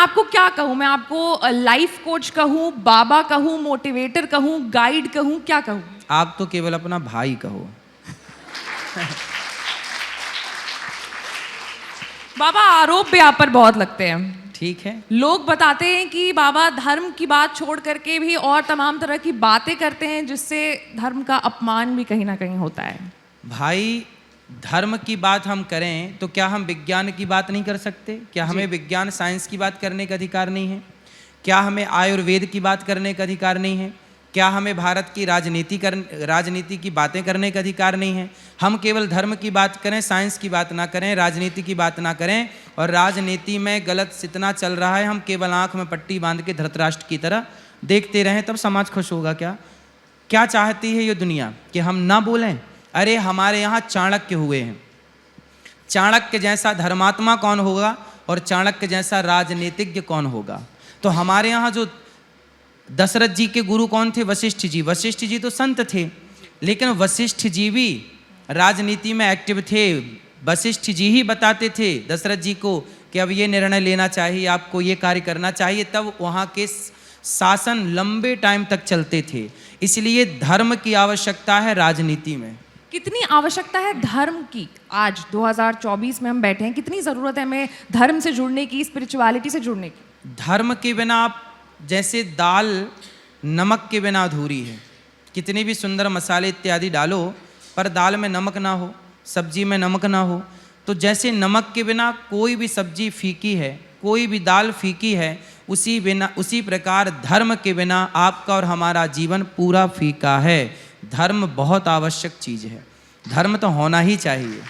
आपको क्या कहूँ? मैं आपको लाइफ कोच कहूँ, बाबा कहूँ, मोटिवेटर कहूँ, गाइड कहूँ, क्या कहूँ? आप तो केवल अपना भाई कहो। बाबा, आरोप भी आप पर बहुत लगते हैं। ठीक है। लोग बताते हैं कि बाबा धर्म की बात छोड़ करके भी और तमाम तरह की बातें करते हैं, जिससे धर्म का अपमान भी कहीं ना कहीं होता है। भाई, धर्म की बात हम करें तो क्या हम विज्ञान की बात नहीं कर सकते? क्या हमें विज्ञान साइंस की बात करने का अधिकार नहीं है? क्या हमें आयुर्वेद की बात करने का अधिकार नहीं है? क्या हमें भारत की राजनीति की बातें करने का अधिकार नहीं है? हम केवल धर्म की बात करें, साइंस की बात ना करें, राजनीति की बात ना करें, और राजनीति में गलत इतना चल रहा है, हम केवल आंख में पट्टी बांध के धृतराष्ट्र की तरह देखते रहें, तब समाज खुश होगा क्या? क्या चाहती है ये दुनिया कि हम ना बोलें? अरे हमारे यहाँ चाणक्य हुए हैं। चाणक्य जैसा धर्मात्मा कौन होगा और चाणक्य जैसा राजनीतिज्ञ कौन होगा? तो हमारे यहाँ जो दशरथ जी के गुरु कौन थे? वशिष्ठ जी। वशिष्ठ जी तो संत थे, लेकिन वशिष्ठ जी भी राजनीति में एक्टिव थे। वशिष्ठ जी ही बताते थे दशरथ जी को कि अब ये निर्णय लेना चाहिए, आपको ये कार्य करना चाहिए, तब वहाँ के शासन लंबे टाइम तक चलते थे। इसलिए धर्म की आवश्यकता है राजनीति में। कितनी आवश्यकता है धर्म की? आज 2024 में हम बैठे हैं, कितनी ज़रूरत है हमें धर्म से जुड़ने की, स्पिरिचुअलिटी से जुड़ने की? धर्म के बिना आप जैसे दाल नमक के बिना अधूरी है। कितने भी सुंदर मसाले इत्यादि डालो, पर दाल में नमक ना हो, सब्जी में नमक ना हो, तो जैसे नमक के बिना कोई भी सब्जी फीकी है, कोई भी दाल फीकी है, उसी प्रकार धर्म के बिना आपका और हमारा जीवन पूरा फीका है। धर्म बहुत आवश्यक चीज है, धर्म तो होना ही चाहिए।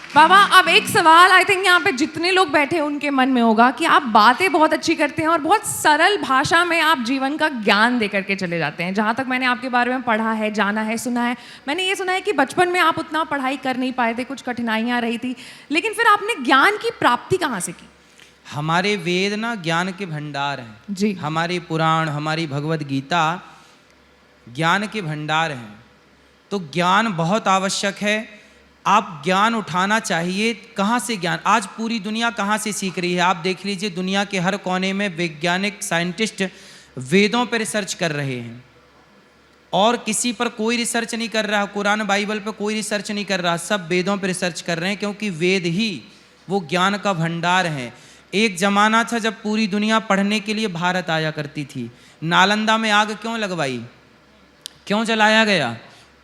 बाबा, अब एक सवाल आई थिंक यहाँ पे जितने लोग बैठे हैं उनके मन में होगा कि आप बातें बहुत अच्छी करते हैं और बहुत सरल भाषा में आप जीवन का ज्ञान दे करके चले जाते हैं। जहाँ तक मैंने आपके बारे में पढ़ा है, जाना है, सुना है, मैंने ये सुना है कि बचपन में आप उतना पढ़ाई कर नहीं पाए थे, कुछ कठिनाइयाँ रही थी, लेकिन फिर आपने ज्ञान की प्राप्ति कहाँ से की? हमारे वेद ना ज्ञान के भंडार हैं जी। हमारे पुराण, हमारी भगवद गीता ज्ञान के भंडार हैं। तो ज्ञान बहुत आवश्यक है। आप ज्ञान उठाना चाहिए। कहाँ से ज्ञान? आज पूरी दुनिया कहाँ से सीख रही है? आप देख लीजिए, दुनिया के हर कोने में वैज्ञानिक साइंटिस्ट वेदों पर रिसर्च कर रहे हैं, और किसी पर कोई रिसर्च नहीं कर रहा। कुरान बाइबल पर कोई रिसर्च नहीं कर रहा, सब वेदों पर रिसर्च कर रहे हैं, क्योंकि वेद ही वो ज्ञान का भंडार है। एक जमाना था जब पूरी दुनिया पढ़ने के लिए भारत आया करती थी। नालंदा में आग क्यों लगवाई? क्यों जलाया गया?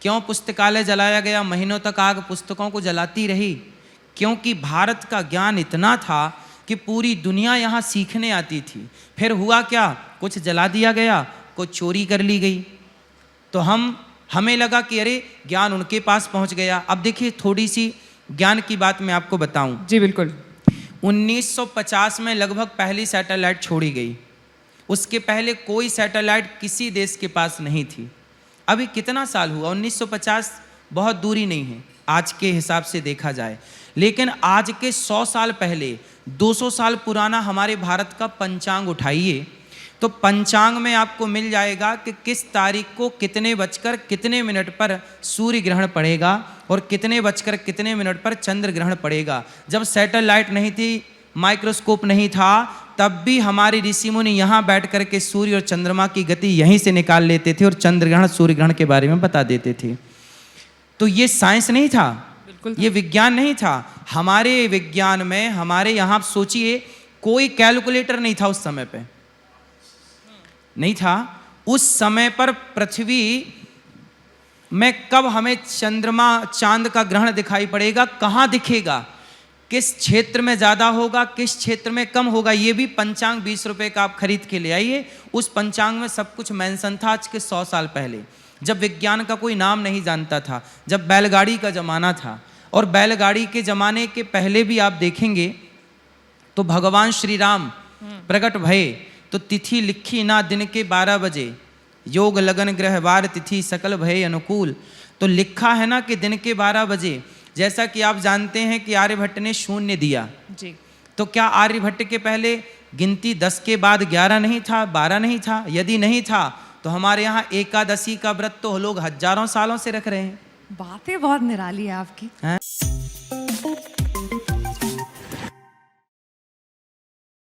क्यों पुस्तकालय जलाया गया? महीनों तक आग पुस्तकों को जलाती रही, क्योंकि भारत का ज्ञान इतना था कि पूरी दुनिया यहाँ सीखने आती थी। फिर हुआ क्या? कुछ जला दिया गया, कुछ चोरी कर ली गई, तो हमें लगा कि अरे ज्ञान उनके पास पहुँच गया। अब देखिए, थोड़ी सी ज्ञान की बात मैं आपको बताऊँ। जी बिल्कुल। 1950 में लगभग पहली सैटेलाइट छोड़ी गई। उसके पहले कोई सैटेलाइट किसी देश के पास नहीं थी। अभी कितना साल हुआ? 1950 बहुत दूरी नहीं है आज के हिसाब से देखा जाए, लेकिन आज के 100 साल पहले, 200 साल पुराना हमारे भारत का पंचांग उठाइए, तो पंचांग में आपको मिल जाएगा कि किस तारीख को कितने बजकर कितने मिनट पर सूर्य ग्रहण पड़ेगा और कितने बजकर कितने मिनट पर चंद्र ग्रहण पड़ेगा। जब सैटेलाइट नहीं थी, माइक्रोस्कोप नहीं था, तब भी हमारे ऋषि मुनि यहाँ बैठ कर के सूर्य और चंद्रमा की गति यहीं से निकाल लेते थे और चंद्र ग्रहण, सूर्य ग्रहण के बारे में बता देते थे। तो ये साइंस नहीं था, बिल्कुल ये विज्ञान नहीं था। हमारे विज्ञान में, हमारे यहाँ सोचिए, कोई कैलकुलेटर नहीं था उस समय पे, नहीं था। उस समय पर पृथ्वी में कब हमें चंद्रमा चांद का ग्रहण दिखाई पड़ेगा, कहाँ दिखेगा, किस क्षेत्र में ज़्यादा होगा, किस क्षेत्र में कम होगा, ये भी पंचांग 20 रुपए का आप खरीद के ले आइए। उस पंचांग में सब कुछ मेंशन था। आज के 100 साल पहले, जब विज्ञान का कोई नाम नहीं जानता था, जब बैलगाड़ी का ज़माना था, और बैलगाड़ी के ज़माने के पहले भी आप देखेंगे तो भगवान श्री राम प्रकट भये तो तिथि लिखी ना दिन के 12 बजे, योग लगन ग्रहवार तिथि सकल भय अनुकूल। तो लिखा है ना कि दिन के 12 बजे। जैसा कि आप जानते हैं कि आर्यभट्ट ने शून्य दिया जी, तो क्या आर्यभट्ट के पहले गिनती 10 के बाद 11 नहीं था, 12 नहीं था? यदि नहीं था तो हमारे यहाँ एकादशी का व्रत तो लोग हजारों सालों से रख रहे हैं। बातें बहुत निराली है आपकी।